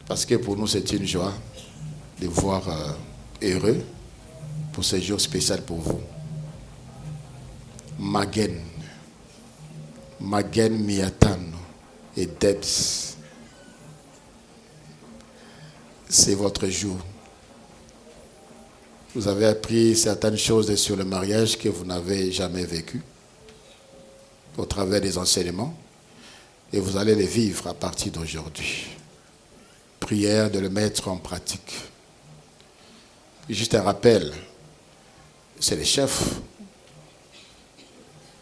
Parce que pour nous, c'est une joie de vous voir heureux pour ce jour spécial pour vous. Magen Miatan et Debs, c'est votre jour. Vous avez appris certaines choses sur le mariage que vous n'avez jamais vécu au travers des enseignements et vous allez les vivre à partir d'aujourd'hui. Prière de le mettre en pratique. Juste un rappel, c'est les chefs.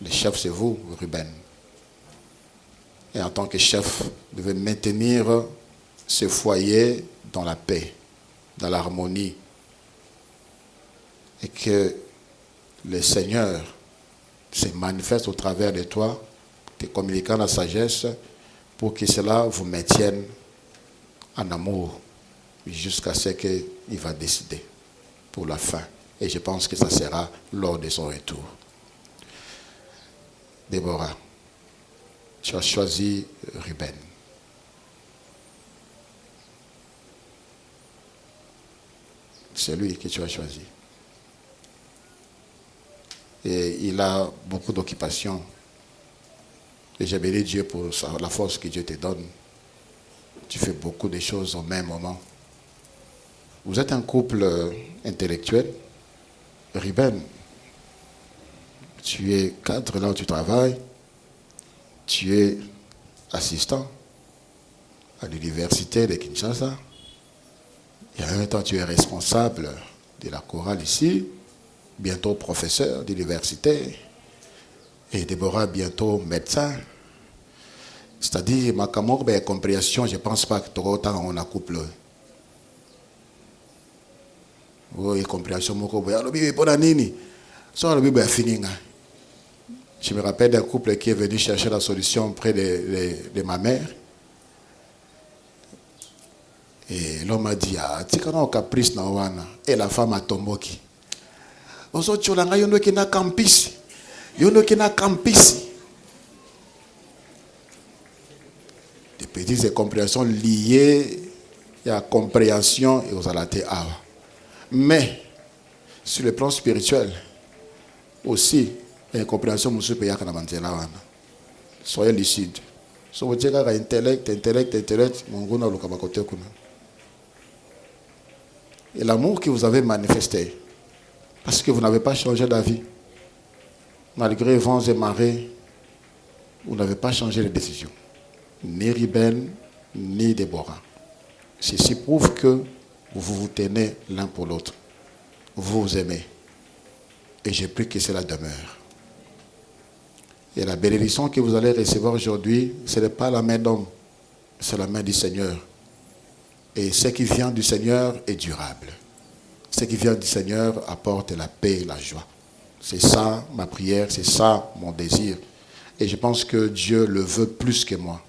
Le chef, c'est vous, Ruben. Et en tant que chef, vous devez maintenir ce foyer dans la paix, dans l'harmonie. Et que le Seigneur se manifeste au travers de toi, te communiquant la sagesse, pour que cela vous maintienne en amour jusqu'à ce qu'il va décider pour la fin. Et je pense que ça sera lors de son retour. Déborah, tu as choisi Ruben. C'est lui que tu as choisi. Et il a beaucoup d'occupations. Et j'ai béni Dieu pour la force que Dieu te donne. Tu fais beaucoup de choses au même moment. Vous êtes un couple intellectuel. Ruben, tu es cadre là où tu travailles. Tu es assistant à l'université de Kinshasa. Et en même temps, tu es responsable de la chorale ici. Bientôt professeur d'université. Et Déborah, bientôt médecin. C'est-à-dire, ma compréhension, je ne pense pas que tu auras autant on a couple. Oui, compréhension, je me rappelle d'un couple qui est venu chercher la solution près de ma mère. Et l'homme a dit, ah, tu connais un caprice na wana. Et la femme a tomboki. Oso cholanga yono ki na campus. Yono ki na campus. Des petites incompréhensions liées à la compréhension et aux alatés awa. Mais, sur le plan spirituel, aussi, il y a une compréhension monsieur Payaka na manzela wana. Soyez lucide. So vous dites intellect, mon gona lukabakote kuna. Et l'amour que vous avez manifesté, parce que vous n'avez pas changé d'avis, malgré vents et marées, vous n'avez pas changé de décision. Ni Ruben, ni Déborah. Ceci prouve que vous vous tenez l'un pour l'autre. Vous vous aimez. Et je prie que cela demeure. Et la bénédiction que vous allez recevoir aujourd'hui, ce n'est pas la main d'homme, c'est la main du Seigneur. Et ce qui vient du Seigneur est durable. Ce qui vient du Seigneur apporte la paix et la joie. C'est ça ma prière, c'est ça mon désir. Et je pense que Dieu le veut plus que moi.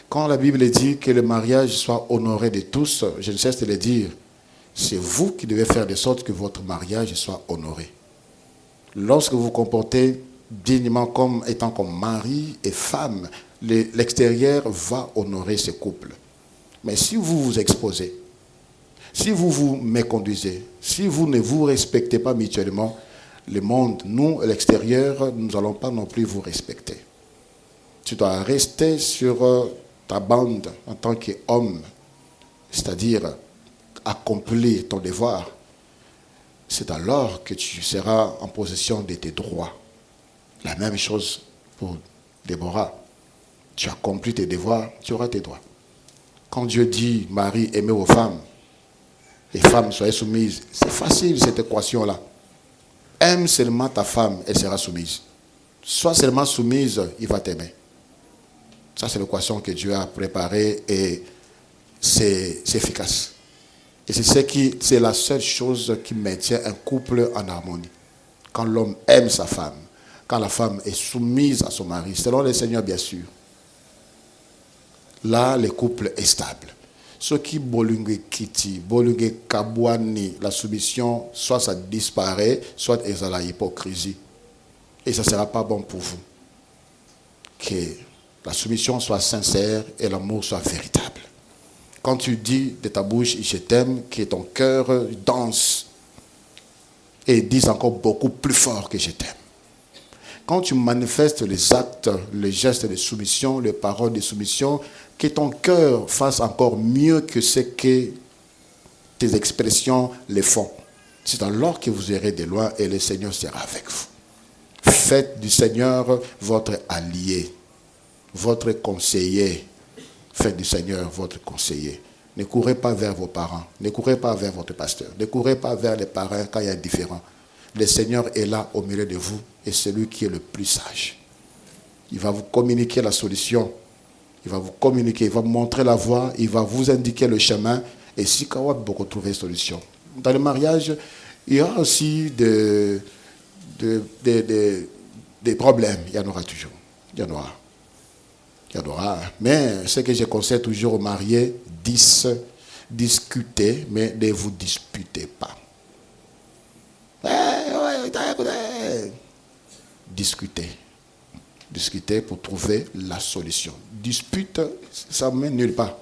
Quand la Bible dit que le mariage soit honoré de tous, je ne cesse de le dire, c'est vous qui devez faire de sorte que votre mariage soit honoré. Lorsque vous vous comportez dignement comme étant comme mari et femme, l'extérieur va honorer ce couple. Mais si vous vous exposez, si vous vous méconduisez, si vous ne vous respectez pas mutuellement, le monde, nous, à l'extérieur, nous n'allons pas non plus vous respecter. Tu dois rester sur ta bande en tant qu'homme, c'est-à-dire accomplir ton devoir. C'est alors que tu seras en possession de tes droits. La même chose pour Déborah. Tu accomplis tes devoirs, tu auras tes droits. Quand Dieu dit, Marie, aimez vos femmes, les femmes soyez soumises, c'est facile cette équation-là. Aime seulement ta femme, elle sera soumise. Sois seulement soumise, il va t'aimer. Ça, c'est l'équation que Dieu a préparée et c'est efficace. Et c'est la seule chose qui maintient un couple en harmonie. Quand l'homme aime sa femme, quand la femme est soumise à son mari, selon le Seigneur bien sûr, là, le couple est stable. Ce qui bolungue kiti, bolungue kabouani, la soumission, soit ça disparaît, soit il y a la hypocrisie. Et ça ne sera pas bon pour vous. Que la soumission soit sincère et l'amour soit véritable. Quand tu dis de ta bouche, je t'aime, que ton cœur danse et dise encore beaucoup plus fort que je t'aime. Quand tu manifestes les actes, les gestes de soumission, les paroles de soumission, que ton cœur fasse encore mieux que ce que tes expressions les font. C'est alors que vous irez de loin et le Seigneur sera avec vous. Faites du Seigneur votre allié, votre conseiller. Faites du Seigneur votre conseiller. Ne courez pas vers vos parents, ne courez pas vers votre pasteur, ne courez pas vers les parents quand il y a différents. Le Seigneur est là au milieu de vous et c'est lui qui est le plus sage. Il va vous communiquer la solution. Il va vous communiquer, il va vous montrer la voie, il va vous indiquer le chemin. Et si vous beaucoup trouver une solution. Dans le mariage, il y a aussi des problèmes. Il y en aura toujours. Il y en aura. Il y en aura. Mais ce que je conseille toujours aux mariés, discutez, mais ne vous disputez pas. Discutez. Discuter pour trouver la solution. Dispute, ça ne mène nulle part.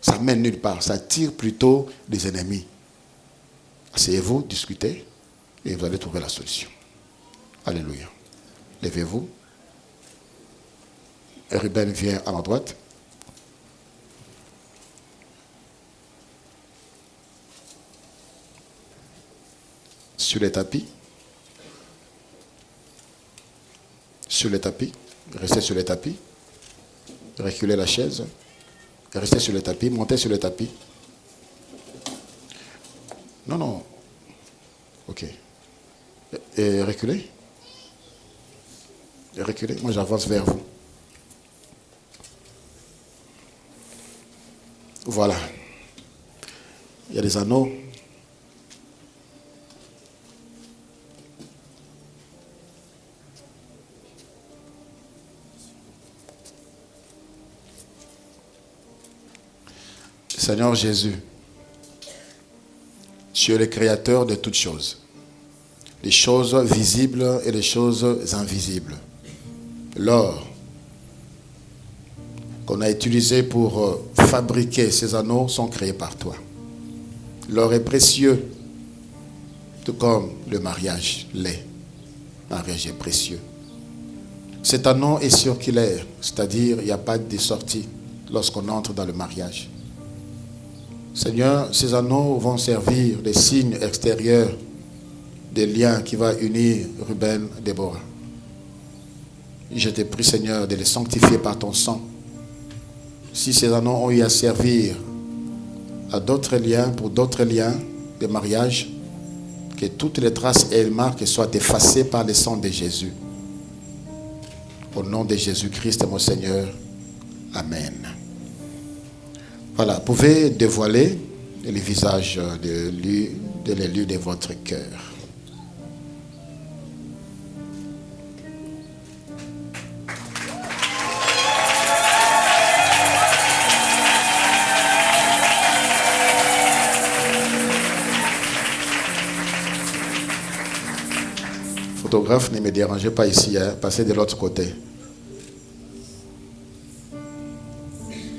Ça ne mène nulle part. Ça tire plutôt des ennemis. Asseyez-vous, discutez, et vous allez trouver la solution. Alléluia. Levez-vous. Ruben vient à ma droite. Sur les tapis. Sur les tapis. Restez sur les tapis. Reculez la chaise. Restez sur le tapis. Montez sur le tapis. Non, non. Ok. Et reculez. Reculez. Moi, j'avance vers vous. Voilà. Il y a des anneaux. Seigneur Jésus, tu es le créateur de toutes choses, les choses visibles et les choses invisibles. L'or qu'on a utilisé pour fabriquer ces anneaux sont créés par toi. L'or est précieux, tout comme le mariage l'est. Le mariage est précieux. Cet anneau est circulaire, c'est-à-dire il n'y a pas de sortie lorsqu'on entre dans le mariage. Seigneur, ces anneaux vont servir de signes extérieurs, des liens qui vont unir Ruben et Déborah. Je te prie, Seigneur, de les sanctifier par ton sang. Si ces anneaux ont eu à servir à d'autres liens, pour d'autres liens de mariage, que toutes les traces et les marques soient effacées par le sang de Jésus. Au nom de Jésus-Christ, mon Seigneur. Amen. Voilà, vous pouvez dévoiler le visage de l'élu de votre cœur. Photographe, ne me dérangez pas ici, hein, passez de l'autre côté.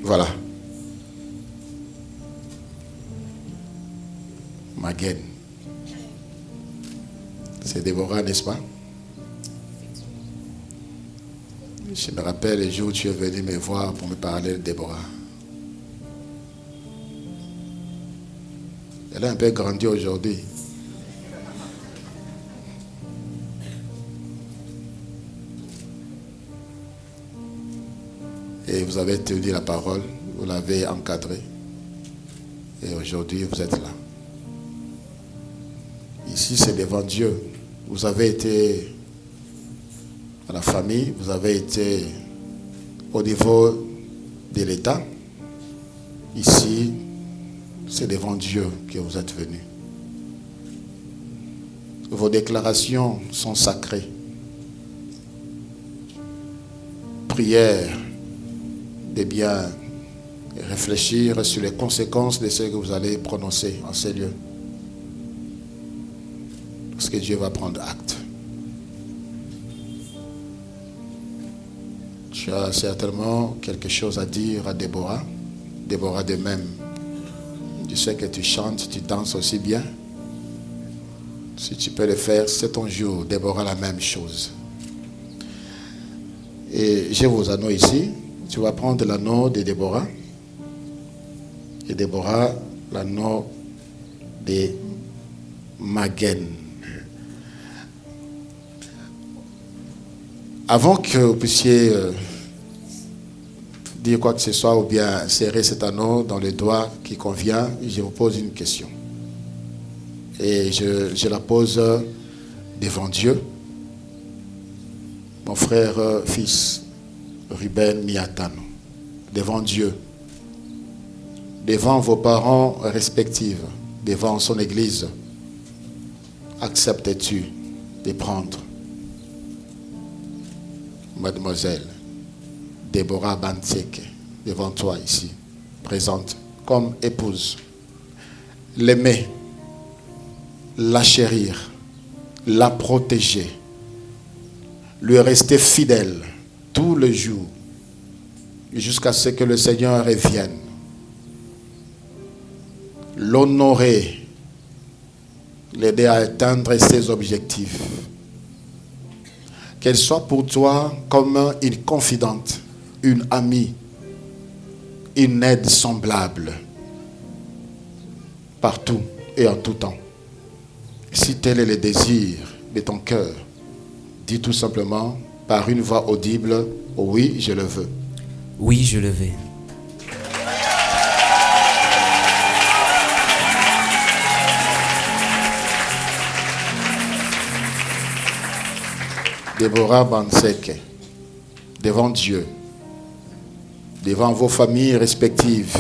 Voilà. Maguen. C'est Déborah, n'est-ce pas? Je me rappelle le jour où tu es venu me voir pour me parler de Déborah. Elle a un peu grandi aujourd'hui. Et vous avez tenu la parole, vous l'avez encadrée. Et aujourd'hui, vous êtes là. Ici, c'est devant Dieu. Vous avez été à la famille, vous avez été au niveau de l'État. Ici, c'est devant Dieu que vous êtes venus. Vos déclarations sont sacrées. Prière de bien réfléchir sur les conséquences de ce que vous allez prononcer en ces lieux. Parce que Dieu va prendre acte. Tu as certainement quelque chose à dire à Déborah. Déborah de même. Je sais que tu chantes, tu danses aussi bien. Si tu peux le faire, c'est ton jour. Déborah, la même chose. Et j'ai vos anneaux ici. Tu vas prendre l'anneau de Déborah. Et Déborah, l'anneau de Maguen. Avant que vous puissiez dire quoi que ce soit ou bien serrer cet anneau dans le doigt qui convient, je vous pose une question. Et je la pose devant Dieu. Mon frère, fils, Ruben Miatano, devant Dieu, devant vos parents respectifs, devant son église, acceptes-tu de prendre Mademoiselle Déborah Banseke devant toi ici, présente comme épouse, l'aimer, la chérir, la protéger, lui rester fidèle tous les jours jusqu'à ce que le Seigneur revienne, l'honorer, l'aider à atteindre ses objectifs, qu'elle soit pour toi comme une confidente, une amie, une aide semblable, partout et en tout temps. Si tel est le désir de ton cœur, dis tout simplement par une voix audible, oui, je le veux. Oui, je le veux. Déborah Banseke, devant Dieu, devant vos familles respectives,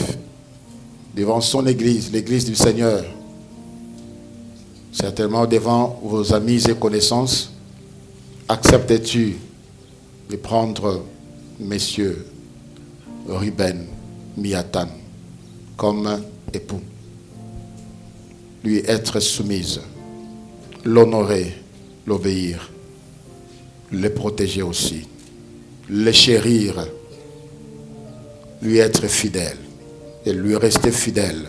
devant son église, l'église du Seigneur, certainement devant vos amis et connaissances, acceptes-tu de prendre Messieurs Ruben Miatan comme époux, lui être soumise, l'honorer, l'obéir, le protéger aussi, le chérir, lui être fidèle et lui rester fidèle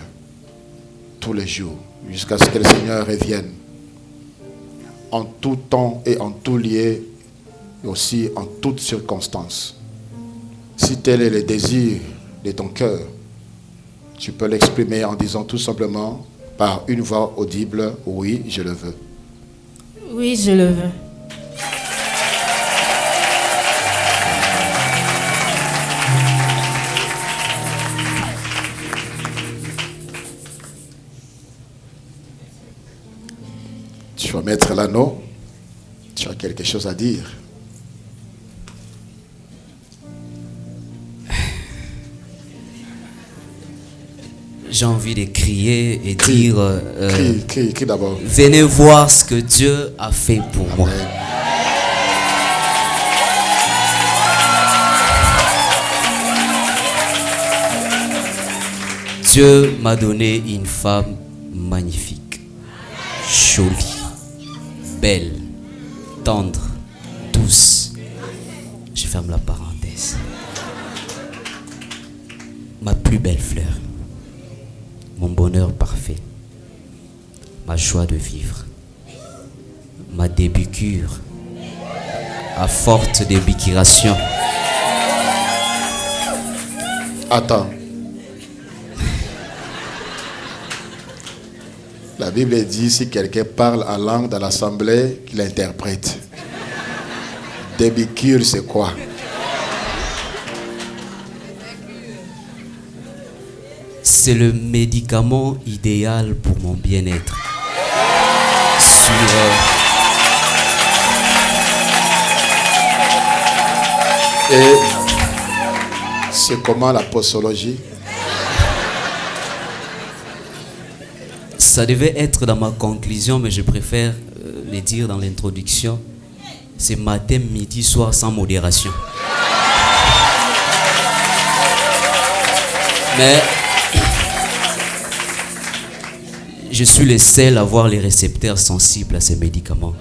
tous les jours jusqu'à ce que le Seigneur revienne en tout temps et en tout lieu et aussi en toutes circonstances. Si tel est le désir de ton cœur, tu peux l'exprimer en disant tout simplement par une voix audible, oui, je le veux. Oui, je le veux. Tu vas mettre l'anneau. Tu as quelque chose à dire. J'ai envie de crier et dire Crie d'abord. venez voir ce que Dieu a fait pour moi. Dieu m'a donné une femme magnifique, jolie, belle, tendre, douce. Je ferme la parenthèse. Ma plus belle fleur, mon bonheur parfait, ma joie de vivre, ma débicure, à forte débicuration. Attends. La Bible dit si quelqu'un parle en langue dans l'assemblée, qu'il interprète. Débicure, c'est quoi? C'est le médicament idéal pour mon bien-être. Et c'est comment la posologie? Ça devait être dans ma conclusion, mais je préfère le dire dans l'introduction. C'est matin, midi, soir, sans modération. Mais je suis le seul à avoir les récepteurs sensibles à ces médicaments.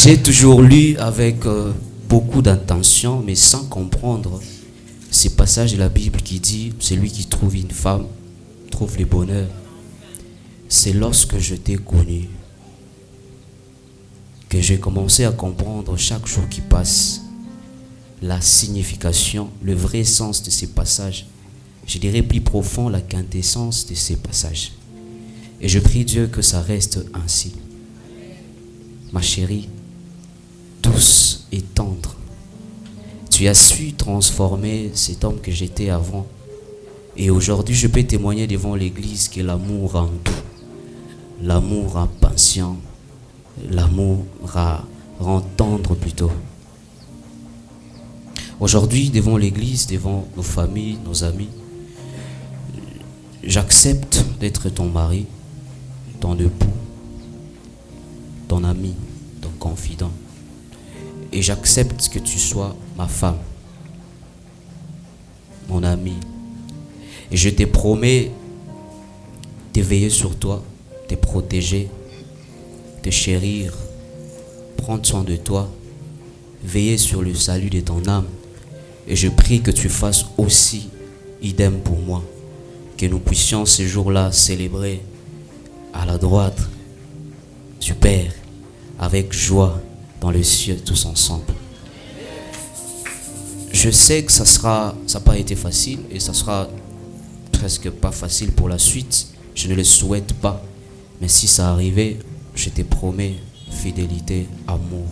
J'ai toujours lu avec beaucoup d'intention, mais sans comprendre ces passages de la Bible qui dit « Celui qui trouve une femme trouve le bonheur ». C'est lorsque je t'ai connu que j'ai commencé à comprendre chaque jour qui passe la signification, le vrai sens de ces passages. Je dirais plus profond, la quintessence de ces passages. Et je prie Dieu que ça reste ainsi. Ma chérie, douce et tendre, tu as su transformer cet homme que j'étais avant. Et aujourd'hui, je peux témoigner devant l'Église que l'amour rend doux, l'amour rend patient, l'amour rend tendre plutôt. Aujourd'hui, devant l'Église, devant nos familles, nos amis, j'accepte d'être ton mari, ton époux, ton ami, ton confident. Et j'accepte que tu sois ma femme, mon ami. Et je te promets de veiller sur toi, de protéger, de chérir, prendre soin de toi, veiller sur le salut de ton âme. Et je prie que tu fasses aussi idem pour moi. Que nous puissions ce jour-là célébrer à la droite du Père avec joie dans les cieux tous ensemble. Je sais que ça n'a pas été facile et ça sera presque pas facile pour la suite. Je ne le souhaite pas. Mais si ça arrivait, je te promets fidélité, amour,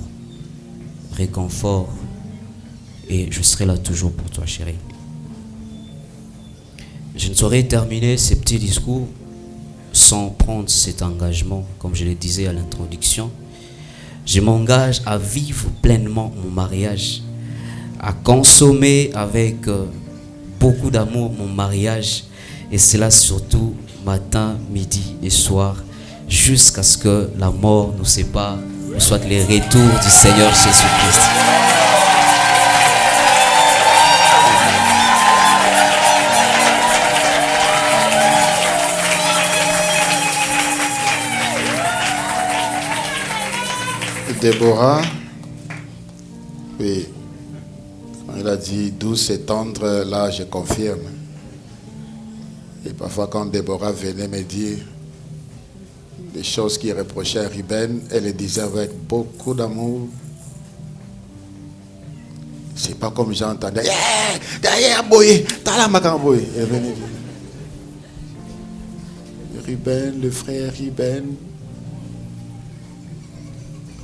réconfort et je serai là toujours pour toi, chérie. Je ne saurais terminer ce petit discours sans prendre cet engagement, comme je le disais à l'introduction. Je m'engage à vivre pleinement mon mariage, à consommer avec beaucoup d'amour mon mariage, et cela surtout matin, midi et soir, jusqu'à ce que la mort nous sépare, ou soit le retour du Seigneur Jésus-Christ. Déborah, oui, elle a dit douce et tendre, là je confirme. Et parfois quand Déborah venait me dire des choses qui reprochaient à Ruben, elle les disait avec beaucoup d'amour. C'est pas comme j'entendais, derrière Boye, t'as la Makamboye. Elle venait dire, Ruben, le frère Ruben.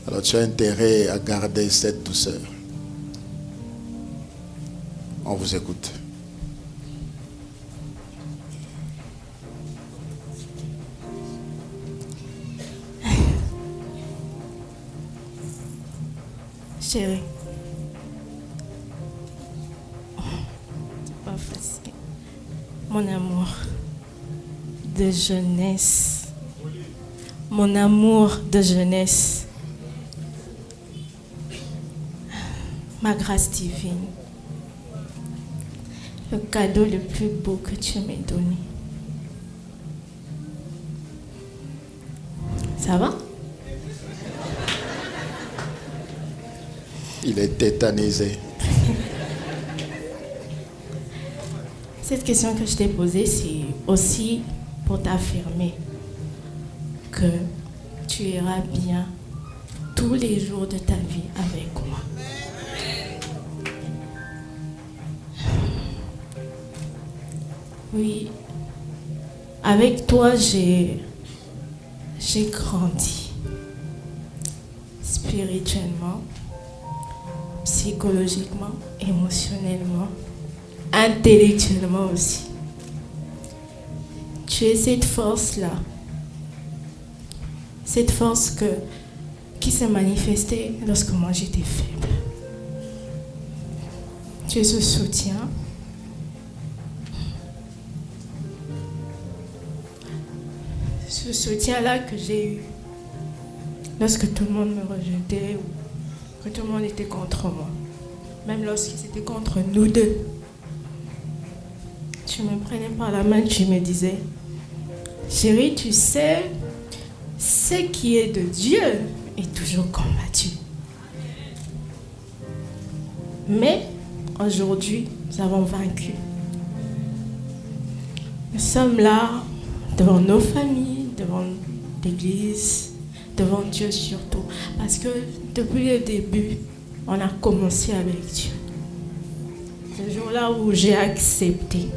Alors tu as intérêt à garder cette douceur. On vous écoute. Chérie, c'est pas facile. Mon amour de jeunesse. Mon amour de jeunesse. Ma grâce divine, le cadeau le plus beau que tu m'aies donné. Ça va? Il est tétanisé. Cette question que je t'ai posée, c'est aussi pour t'affirmer que tu iras bien tous les jours de ta vie avec moi. Oui, avec toi, j'ai grandi spirituellement, psychologiquement, émotionnellement, intellectuellement aussi. Tu es cette force-là, cette force qui s'est manifestée lorsque moi j'étais faible. Tu es ce soutien. Ce soutien-là que j'ai eu lorsque tout le monde me rejetait ou que tout le monde était contre moi. Même lorsqu'ils étaient contre nous deux. Tu me prenais par la main, tu me disais, chérie, tu sais, ce qui est de Dieu est toujours combattu. Mais aujourd'hui, nous avons vaincu. Nous sommes là devant nos familles, devant l'Église, devant Dieu surtout. Parce que depuis le début, on a commencé avec Dieu. Ce jour-là où j'ai accepté,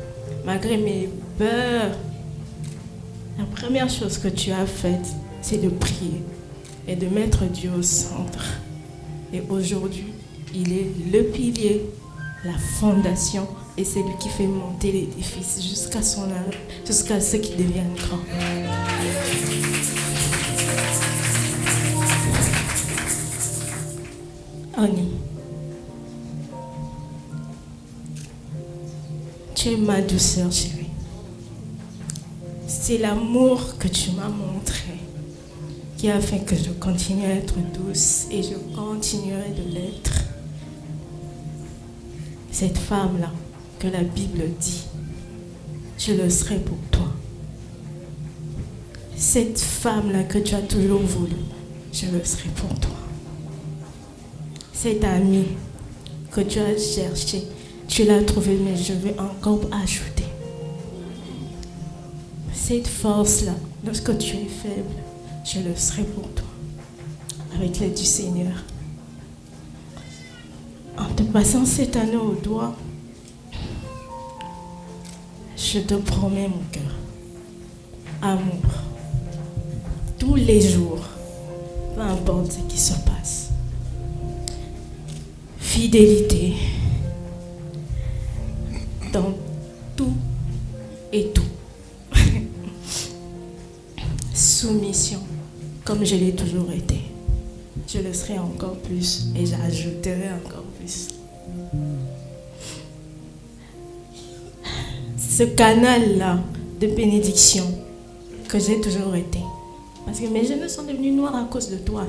malgré mes peurs, la première chose que tu as faite, c'est de prier et de mettre Dieu au centre. Et aujourd'hui, il est le pilier, la fondation, et c'est lui qui fait monter l'édifice jusqu'à son âge, jusqu'à ce qu'il devienne grand. Annie, tu es ma douceur chérie. C'est l'amour que tu m'as montré qui a fait que je continue à être douce et je continuerai de l'être. Cette femme-là, que la Bible dit, je le serai pour toi. Cette femme-là que tu as toujours voulu, je le serai pour toi. Cet ami que tu as cherché, tu l'as trouvé, mais je vais encore ajouter. Cette force-là, lorsque tu es faible, je le serai pour toi, avec l'aide du Seigneur. En te passant cet anneau au doigt, je te promets mon cœur, amour, tous les jours, peu importe ce qui se passe, fidélité dans tout et tout. Soumission, comme je l'ai toujours été. Je le serai encore plus et j'ajouterai encore plus. Ce canal-là de bénédiction que j'ai toujours été. Parce que mes genoux sont devenus noirs à cause de toi.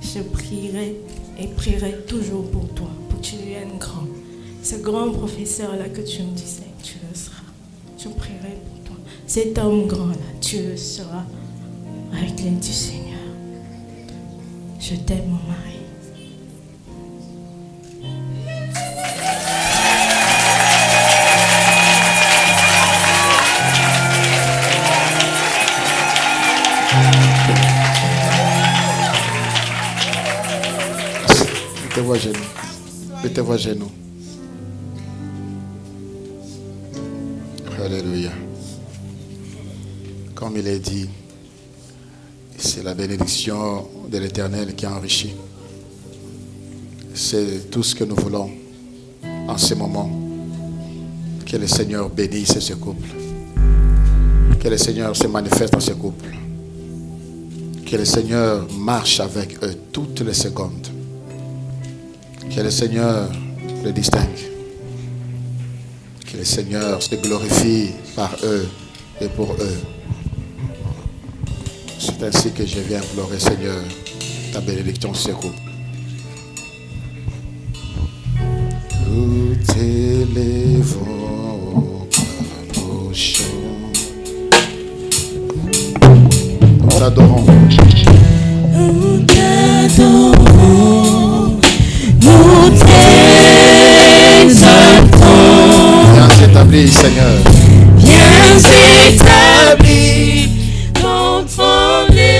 Je prierai et prierai toujours pour toi, pour que tu deviennes grand. Ce grand professeur-là que tu me disais, tu le seras. Je prierai pour toi. Cet homme grand-là, tu le seras avec l'aide du Seigneur. Je t'aime, mon mari. Mettez-vous à genoux. Mettez-vous à genoux. Alléluia. Comme il est dit, c'est la bénédiction de l'Éternel qui enrichit. C'est tout ce que nous voulons en ce moment. Que le Seigneur bénisse ce couple. Que le Seigneur se manifeste dans ce couple. Que le Seigneur marche avec eux toutes les secondes. Que le Seigneur le distingue. Que le Seigneur se glorifie par eux et pour eux. C'est ainsi que je viens implorer, Seigneur, ta bénédiction sur ce couple. Nous t'élèvons par nos chants. Nous t'adorons. Nous t'adorons, nous t'exaltons. Viens s'établir, Seigneur. Viens s'établir devant l'Éternel.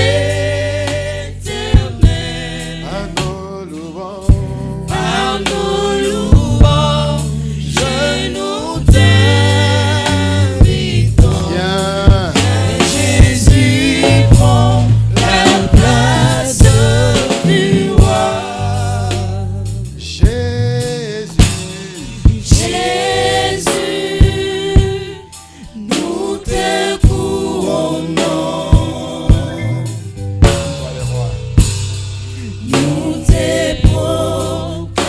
À nos louanges, Par nos louanges, nous t'invitons. viens. Jésus prend la place du roi. Jésus, Jésus, nous te couronnons. Nous te proclamons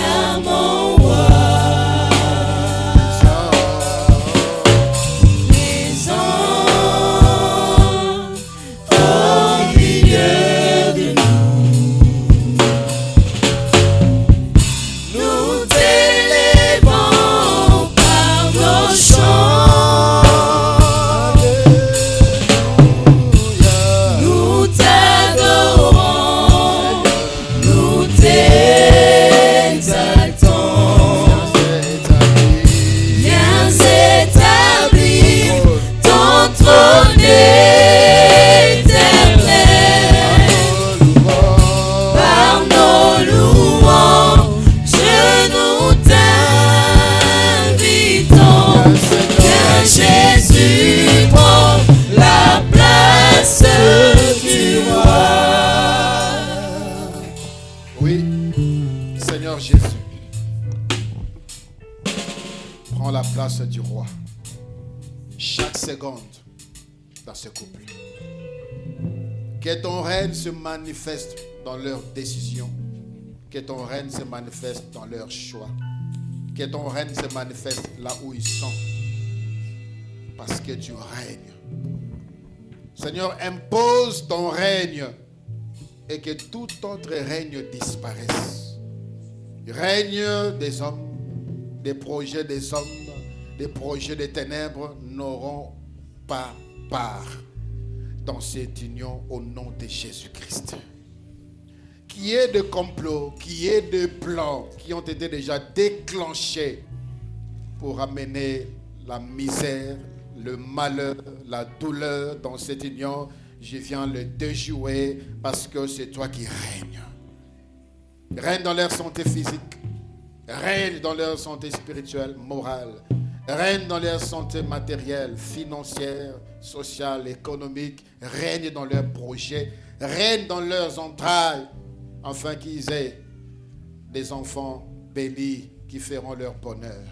Seigneur Jésus, prends la place du roi chaque seconde dans ce couple. Que ton règne se manifeste dans leurs décisions. Que ton règne se manifeste dans leurs choix. Que ton règne se manifeste là où ils sont. Parce que tu règnes. Seigneur, impose ton règne et que tout autre règne disparaisse. Règne des hommes, des projets des hommes, des projets des ténèbres n'auront pas part dans cette union au nom de Jésus-Christ. Qu'il y ait de complots, qu'il y ait de plans qui ont été déjà déclenchés pour amener la misère, le malheur, la douleur dans cette union, je viens le déjouer parce que c'est toi qui règnes. Règne dans leur santé physique, règne dans leur santé spirituelle, morale, règne dans leur santé matérielle, financière, sociale, économique, règne dans leurs projets, règne dans leurs entrailles, afin qu'ils aient des enfants bénis qui feront leur bonheur.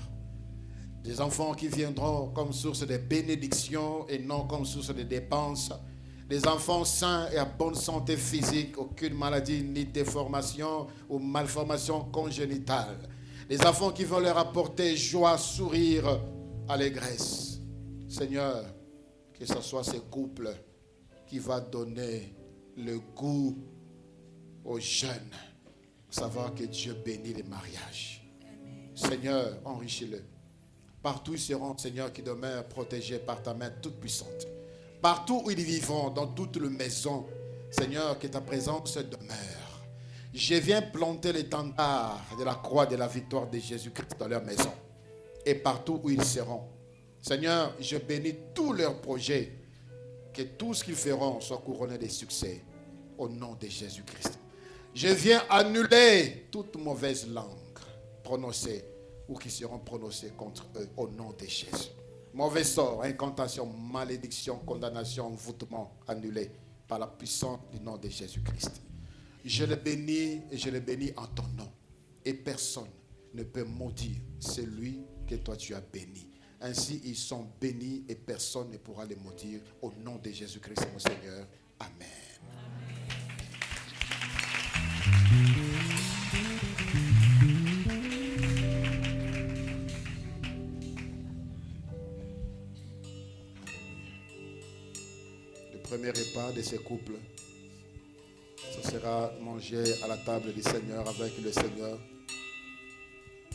Des enfants qui viendront comme source de bénédiction et non comme source de dépenses. Des enfants sains et à bonne santé physique, aucune maladie ni déformation ou malformation congénitale. Des enfants qui vont leur apporter joie, sourire, allégresse. Seigneur, que ce soit ces couples qui va donner le goût aux jeunes, savoir que Dieu bénit les mariages. Seigneur, enrichis-le. Partout ils seront, Seigneur, qui demeurent protégés par ta main toute puissante. Partout où ils vivront, dans toutes les maisons, Seigneur, que ta présence demeure. Je viens planter l'étendard de la croix de la victoire de Jésus-Christ dans leur maison. Et partout où ils seront. Seigneur, je bénis tous leurs projets. Que tout ce qu'ils feront soit couronné de succès. Au nom de Jésus-Christ. Je viens annuler toute mauvaise langue prononcée ou qui seront prononcées contre eux au nom de Jésus. Mauvais sort, incantation, malédiction, condamnation, envoûtement annulé par la puissance du nom de Jésus-Christ. Je le bénis et je le bénis en ton nom. Et personne ne peut maudire celui que toi tu as béni. Ainsi ils sont bénis et personne ne pourra les maudire au nom de Jésus-Christ mon Seigneur. Amen. Le premier repas de ces couples, ce sera manger à la table du Seigneur avec le Seigneur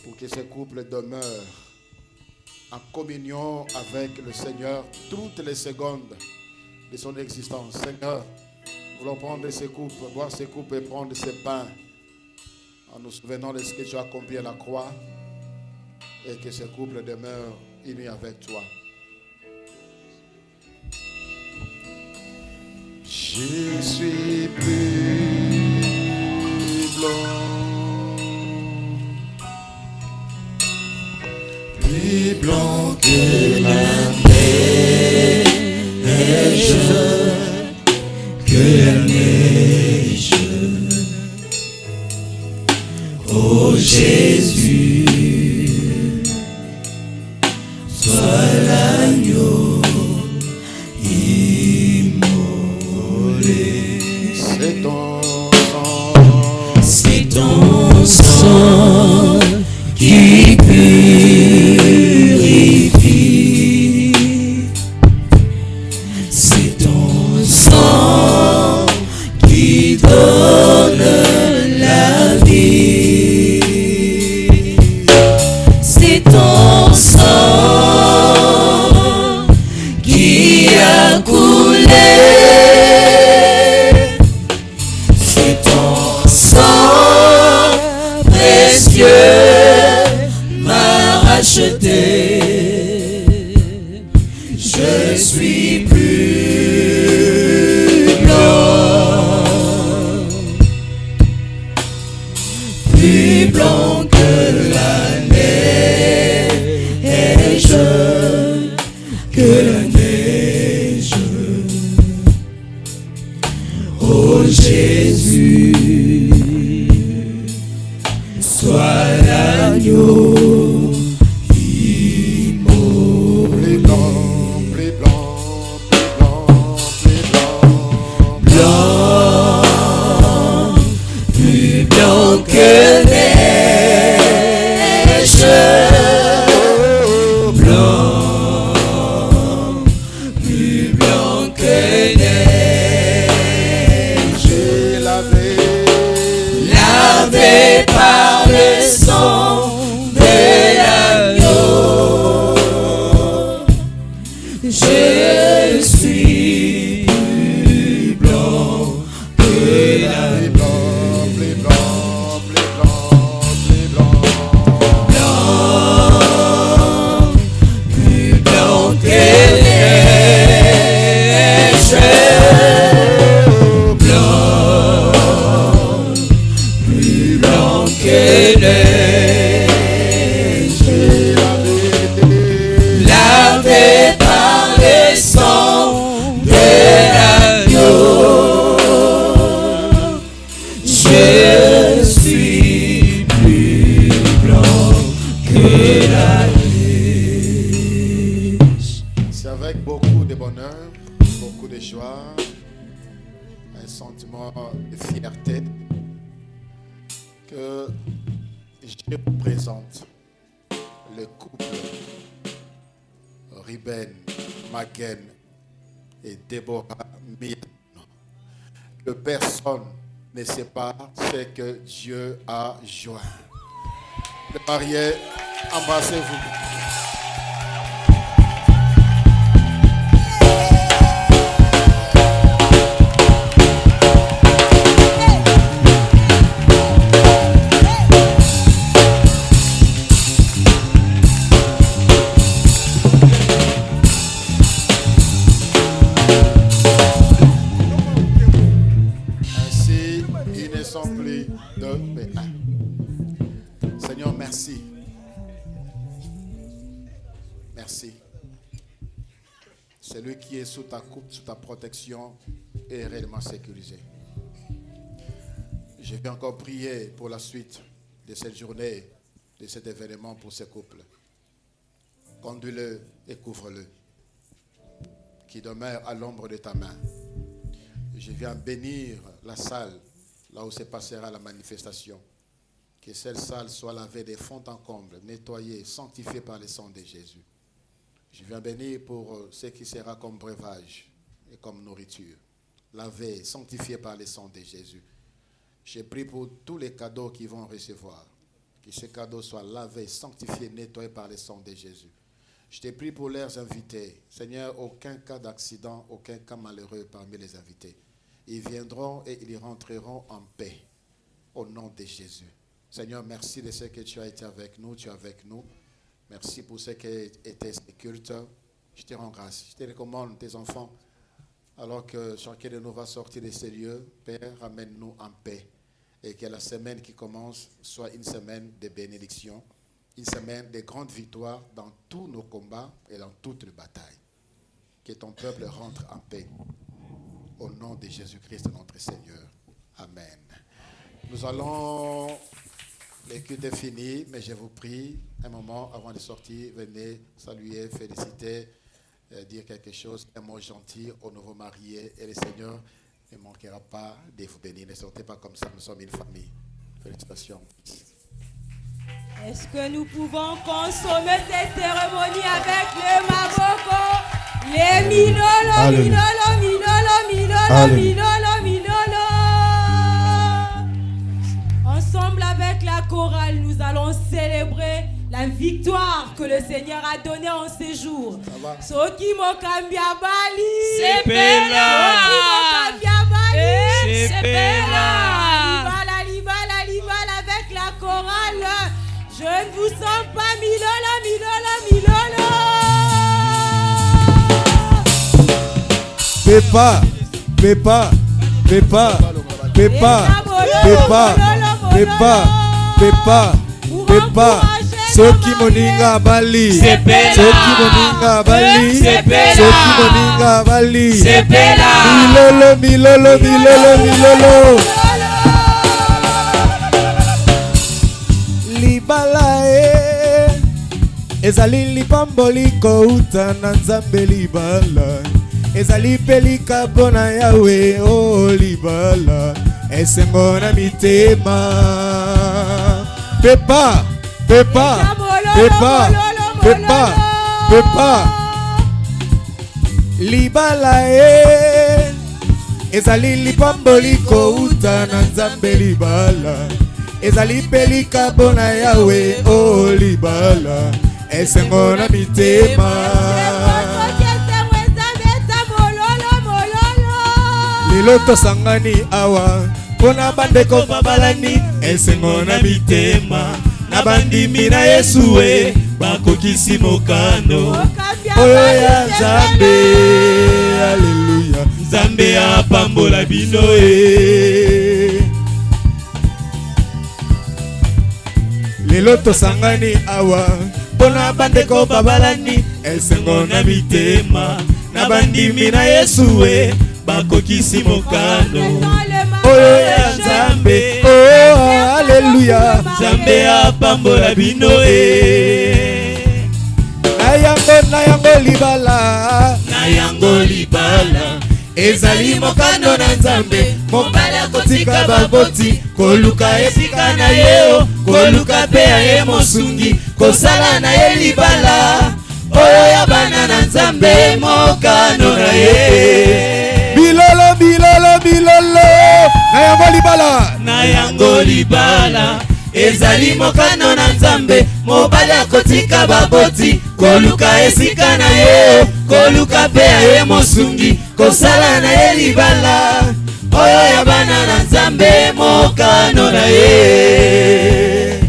pour que ces couples demeurent en communion avec le Seigneur toutes les secondes de son existence. Seigneur, nous voulons prendre ces coupes, boire ces coupes et prendre ces pains en nous souvenant de ce que tu as accompli à la croix et que ces couples demeurent unis avec toi. Je suis plus blanc que la neige, que la neige. Oh Jésus, sois l'agneau immolé. C'est ton sang qui purifie. C'est ton sang qui donne la vie. C'est ton sang qui a coulé. C'est ton sang précieux m'a racheté. Je suis plus blanc que la neige, que la neige. Oh Jésus, Sois l'agneau immolé. Plus blanc, plus blanc, plus blanc, plus blanc. Blanc, plus blanc que neige. Blanc, plus blanc que neige. Lavé par le sang de l'agneau. Je suis plus blanc que la Plus blanc, plus blanc, plus blanc, plus blanc. blanc, plus blanc que neige. Blanc, plus blanc que neige. Lavé par le sang de l'agneau. Je suis plus blanc que la neige. C'est avec beaucoup de bonheur, beaucoup de joie, un sentiment de fierté que je vous présente le couple Ruben Maguen et Deborah Milano. Que personne ne sait pas ce que Dieu a joint. Les mariés, embrassez-vous. Ainsi, ils ne sont plus deux, mais un. Seigneur, merci. Merci. Celui qui est sous ta coupe, sous ta protection, est réellement sécurisé. Je vais encore prier pour la suite de cette journée, de cet événement pour ce couple. Conduis-le et couvre-le. Qui demeure à l'ombre de ta main. Je viens bénir la salle, là où se passera la manifestation. Que cette salle soit lavée des fonds en comble, nettoyée, sanctifiée par le sang de Jésus. Je viens bénir pour ce qui sera comme breuvage et comme nourriture. Lavé, sanctifié par le sang de Jésus. Je prie pour tous les cadeaux qu'ils vont recevoir. Que ces cadeaux soient lavés, sanctifiés, nettoyés par le sang de Jésus. Je te prie pour leurs invités. Seigneur, aucun cas d'accident, aucun cas malheureux parmi les invités. Ils viendront et ils rentreront en paix. Au nom de Jésus. Seigneur, merci de ce que tu as été avec nous. Tu es avec nous. Merci pour ce qui était ce culte. Je te rends grâce. Je te recommande tes enfants. Alors que chacun de nous va sortir de ces lieux, Père, ramène-nous en paix. Et que la semaine qui commence soit une semaine de bénédiction. Une semaine de grandes victoires dans tous nos combats et dans toutes les batailles. Que ton peuple rentre en paix. Au nom de Jésus-Christ, notre Seigneur. Amen. Nous allons... Le culte est fini, mais je vous prie, un moment avant de sortir, venez saluer, féliciter, dire quelque chose, un mot gentil aux nouveaux mariés. Et le Seigneur ne manquera pas de vous bénir. Ne sortez pas comme ça, nous sommes une famille. Félicitations. Est-ce que nous pouvons consommer cette cérémonie avec le maboko, les minolo, minolo, minolo, minolo, minolo, minolo. Ensemble avec la chorale, nous allons célébrer la victoire que le Seigneur a donnée en ces jours. Soki mokambia bali, C'est Bella. Soki mokambia bali, C'est Bella. Libala, libala avec la chorale. Je ne vous sens pas milolo, milolo, milolo. Pépa, Pépa, Pépa, Pépa, Pépa, Pépa, Pépa, Pépa. Soki moninga bali, C'est Bella. Soki moninga bali, C'est Bella. Soki moninga bali. C'est Bella. Milolo, milolo, milolo, milolo. libala ezali lipamboli kouta na nzambe libala ezali pelika bona yawe o libala esengo na mitema pepa pepa pepa pepa pepa libala ezali lipamboli kouta na nzambe libala ezali pelika bona yawe o libala esengo na mitema lelo tosangani awa pona bandeko babalani esengo na mitema na bandimi na Yesu bakokisi mokano oyo ya Nzambe haleluya Nzambe apambola bino lelo tosangani awa pona bandeko babalani esengo na mitema na bandimi na Yesu bakokisi mokano oyo ya Nzambe oh haleluya Nzambe apambola bino na yango libala ezali mokano na Nzambe mobali akotika baboti koluka esika na ye koluka pe ye mosungi kosala na ye libala oyo ya bana na Nzambe mokano na ye bilolo bilolo bilolo na yango libala ezali mokano na Nzambe mobali akotika baboti koluka esika na ye koluka pe ye mosungi kosala na ye libala oyo ya bana na Nzambe mokano na ye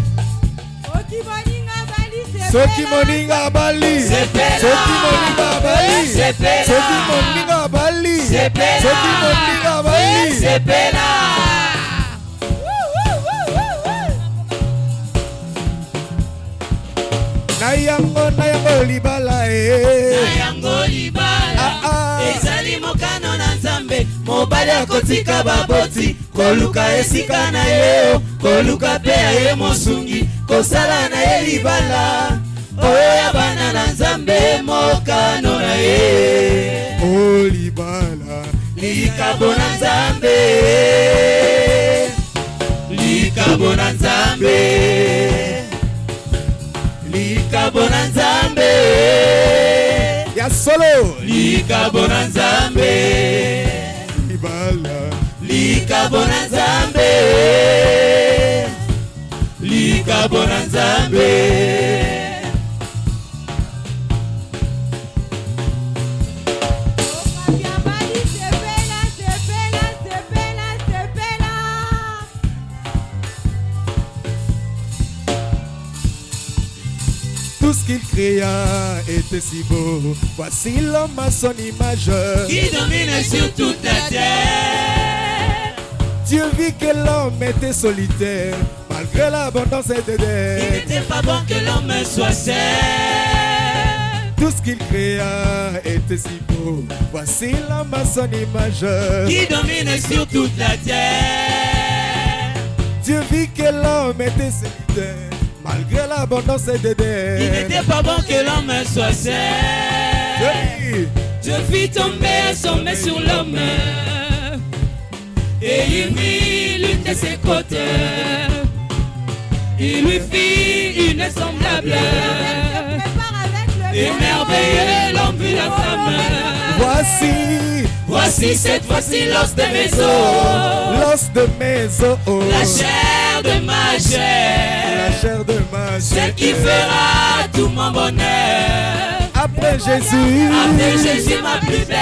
soki moninga bali soki moninga bali soki moninga bali soki moninga bali sepela na yango libala na yango libala ezali mokano na Nzambe mobali akotika baboti koluka esika na ye koluka pe ye mosungi kosala na ye libala oyo ya bana na Nzambe mokano na ye o libala likabo na Nzambe likabo na Nzambe likabo na Nzambe ya solo likabo na Nzambe libala likabo na Nzambe likabo na Nzambe tout ce qu'il créa était si beau. Voici l'homme à son image qui domine sur toute la terre. Dieu vit que l'homme était solitaire malgré l'abondance d'Éden. Il n'était pas bon que l'homme soit seul. Tout ce qu'il créa était si beau. Voici l'homme à son image qui domine sur toute la terre. Dieu vit que l'homme était solitaire malgré l'abondance d'Éden. Il n'était pas bon que l'homme soit seul. Dieu fit tomber son main sur l'homme et il mit l'une de ses côtes. Il lui fit une semblable. Émerveillé, l'homme vit la femme. Voici cette fois-ci l'os de mes os. L'os de mes os. La chair de ma chair. La chair de ma chair. Celle qui fera tout mon bonheur. Après Jésus, ma plus belle